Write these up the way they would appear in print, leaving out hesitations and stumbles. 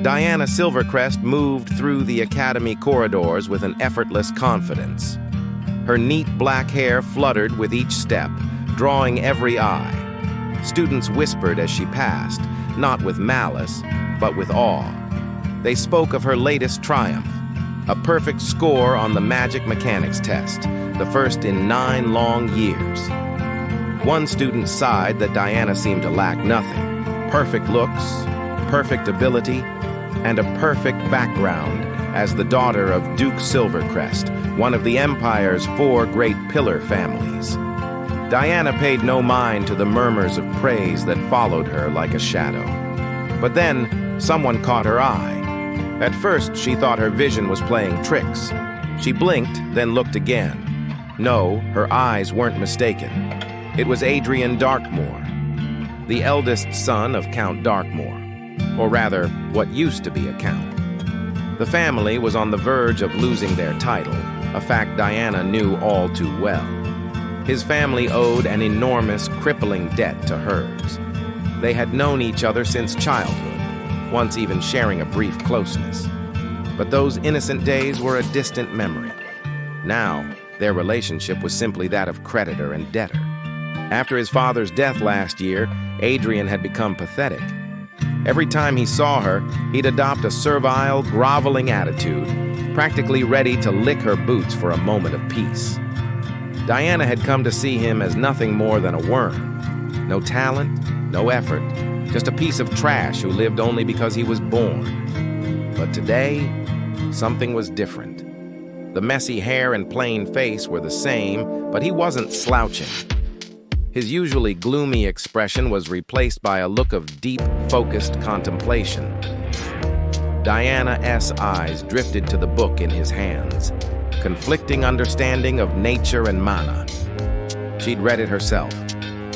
DIANA SILVERCREST moved through the academy corridors with an effortless confidence. Her neat black hair fluttered with each step, drawing every eye. Students whispered as she passed, not with malice, but with awe. They spoke of her latest triumph, a perfect score on the magic mechanics test, the first in 9 long years. One student sighed that DIANA seemed to lack nothing: perfect looks, perfect ability, and a perfect background as the daughter of Duke Silvercrest, one of the Empire's 4 great pillar families. DIANA paid no mind to the murmurs of praise that followed her like a shadow. But then, someone caught her eye. At first, she thought her vision was playing tricks. She blinked, then looked again. No, her eyes weren't mistaken. It was ADRIEN DARKMORE, the eldest son of Count Darkmore, or rather, what used to be a count. The family was on the verge of losing their title, a fact DIANA knew all too well. His family owed an enormous, crippling debt to hers. They had known each other since childhood, once even sharing a brief closeness. But those innocent days were a distant memory. Now, their relationship was simply that of creditor and debtor. After his father's death last year, ADRIEN had become pathetic. Every time he saw her, he'd adopt a servile, groveling attitude, practically ready to lick her boots for a moment of peace. DIANA had come to see him as nothing more than a worm. No talent, no effort, just a piece of trash who lived only because he was born. But today, something was different. The messy hair and plain face were the same, but he wasn't slouching. His usually gloomy expression was replaced by a look of deep, focused contemplation. DIANA's eyes drifted to the book in his hands, Conflicting Understanding of Nature and Mana. She'd read it herself.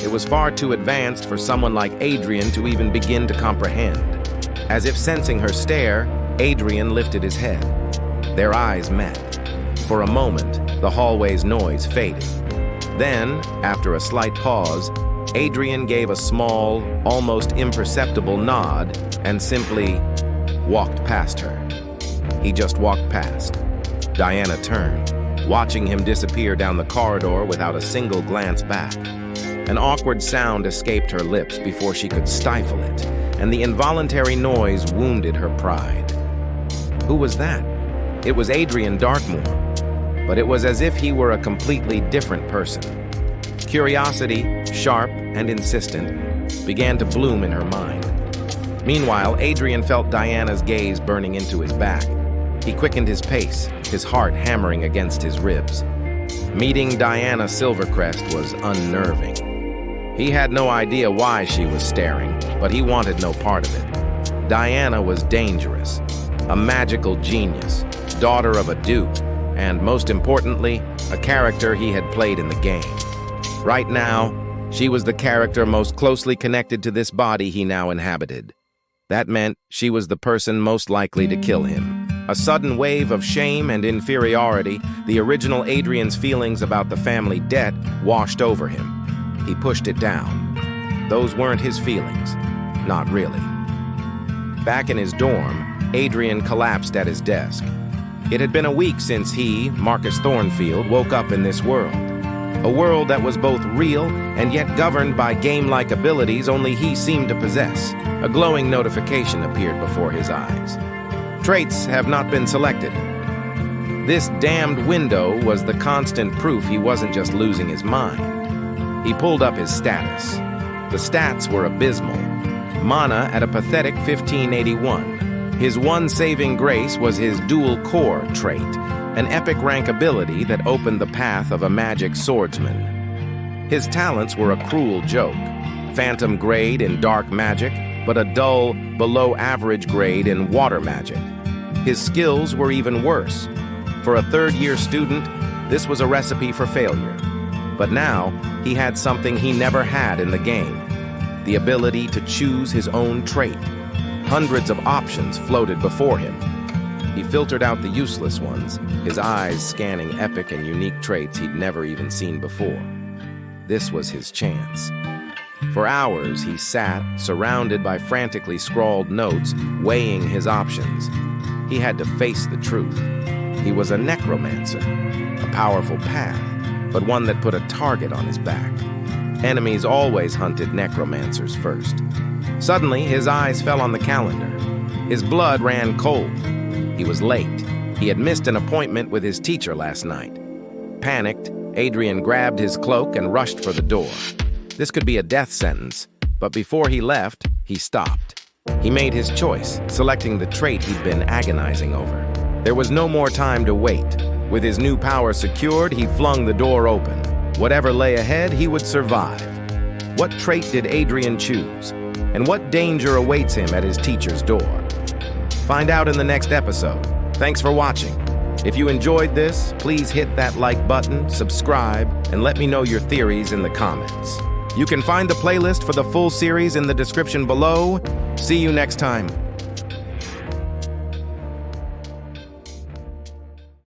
It was far too advanced for someone like ADRIEN to even begin to comprehend. As if sensing her stare, ADRIEN lifted his head. Their eyes met. For a moment, the hallway's noise faded. Then, after a slight pause, ADRIEN gave a small, almost imperceptible nod and simply walked past her. He just walked past. DIANA turned, watching him disappear down the corridor without a single glance back. An awkward sound escaped her lips before she could stifle it, and the involuntary noise wounded her pride. Who was that? It was ADRIEN DARKMORE. But it was as if he were a completely different person. Curiosity, sharp and insistent, began to bloom in her mind. Meanwhile, ADRIEN felt DIANA's gaze burning into his back. He quickened his pace, his heart hammering against his ribs. Meeting DIANA SILVERCREST was unnerving. He had no idea why she was staring, but he wanted no part of it. DIANA was dangerous, a magical genius, daughter of a duke, and most importantly, a character he had played in the game. Right now, she was the character most closely connected to this body he now inhabited. That meant she was the person most likely to kill him. A sudden wave of shame and inferiority, the original ADRIEN's feelings about the family debt, washed over him. He pushed it down. Those weren't his feelings. Not really. Back in his dorm, ADRIEN collapsed at his desk. It had been a week since he, Marcus Thornfield, woke up in this world. A world that was both real and yet governed by game-like abilities only he seemed to possess. A glowing notification appeared before his eyes. Traits have not been selected. This damned window was the constant proof he wasn't just losing his mind. He pulled up his status. The stats were abysmal. Mana at a pathetic 1581. His one saving grace was his dual core trait, an epic rank ability that opened the path of a magic swordsman. His talents were a cruel joke, phantom grade in dark magic, but a dull, below-average grade in water magic. His skills were even worse. For a third-year student, this was a recipe for failure. But now, he had something he never had in the game, the ability to choose his own trait. Hundreds of options floated before him. He filtered out the useless ones, his eyes scanning epic and unique traits he'd never even seen before. This was his chance. For hours, he sat, surrounded by frantically scrawled notes, weighing his options. He had to face the truth. He was a necromancer, a powerful path, but one that put a target on his back. Enemies always hunted necromancers first. Suddenly, his eyes fell on the calendar. His blood ran cold. He was late. He had missed an appointment with his teacher last night. Panicked, Adrien grabbed his cloak and rushed for the door. This could be a death sentence, but before he left, he stopped. He made his choice, selecting the trait he'd been agonizing over. There was no more time to wait. With his new power secured, he flung the door open. Whatever lay ahead, he would survive. What trait did Adrien choose? And what danger awaits him at his teacher's door? Find out in the next episode. Thanks for watching. If you enjoyed this, please hit that like button, subscribe, and let me know your theories in the comments. You can find the playlist for the full series in the description below. See you next time.